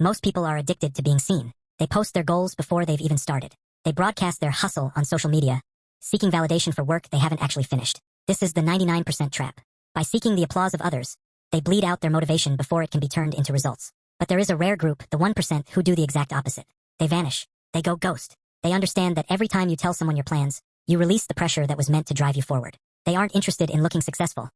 Most people are addicted to being seen. They post their goals before they've even started. They broadcast their hustle on social media, seeking validation for work they haven't actually finished. This is the 99% trap. By seeking the applause of others, they bleed out their motivation before it can be turned into results. But there is a rare group, the 1%, who do the exact opposite. They vanish. They go ghost. They understand that every time you tell someone your plans, you release the pressure that was meant to drive you forward. They aren't interested in looking successful.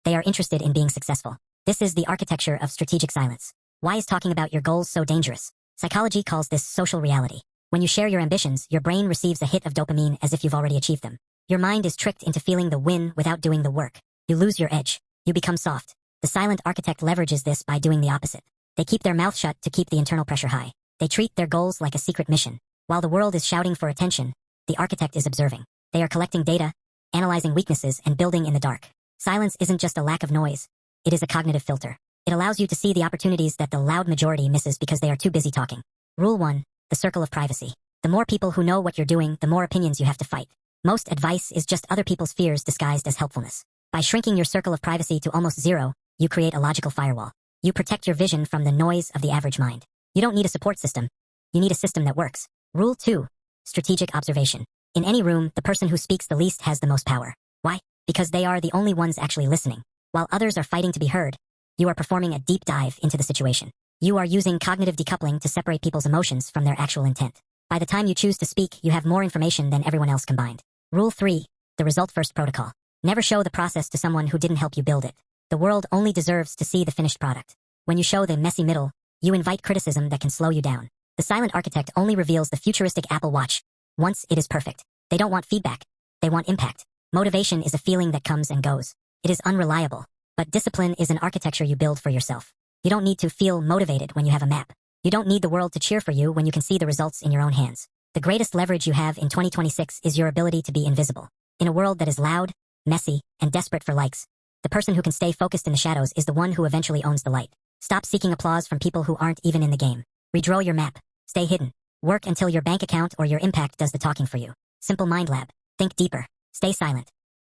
They are interested in being successful. This is the architecture of strategic silence. Why is talking about your goals so dangerous? Psychology calls this social reality. When you share your ambitions, your brain receives a hit of dopamine as if you've already achieved them. Your mind is tricked into feeling the win without doing the work. You lose your edge. You become soft. The silent architect leverages this by doing the opposite. They keep their mouth shut to keep the internal pressure high. They treat their goals like a secret mission. While the world is shouting for attention, the architect is observing. They are collecting data, analyzing weaknesses, and building in the dark. Silence isn't just a lack of noise. It is a cognitive filter. It allows you to see the opportunities that the loud majority misses because they are too busy talking. Rule 1. The circle of privacy. The more people who know what you're doing, the more opinions you have to fight. Most advice is just other people's fears disguised as helpfulness. By shrinking your circle of privacy to almost zero, you create a logical firewall. You protect your vision from the noise of the average mind. You don't need a support system. You need a system that works. Rule 2. Strategic observation. In any room, the person who speaks the least has the most power. Why? Because they are the only ones actually listening. While others are fighting to be heard, you are performing a deep dive into the situation. You are using cognitive decoupling to separate people's emotions from their actual intent. By the time you choose to speak, you have more information than everyone else combined. Rule 3. The result-first protocol. Never show the process to someone who didn't help you build it. The world only deserves to see the finished product. When you show the messy middle, you invite criticism that can slow you down. The silent architect only reveals the futuristic Apple Watch once it is perfect. They don't want feedback. They want impact. Motivation is a feeling that comes and goes. It is unreliable. But discipline is an architecture you build for yourself. You don't need to feel motivated when you have a map. You don't need the world to cheer for you when you can see the results in your own hands. The greatest leverage you have in 2026 is your ability to be invisible. In a world that is loud, messy, and desperate for likes, the person who can stay focused in the shadows is the one who eventually owns the light. Stop seeking applause from people who aren't even in the game. Redraw your map. Stay hidden. Work until your bank account or your impact does the talking for you. Simple Mind Lab. Think deeper. Stay silent.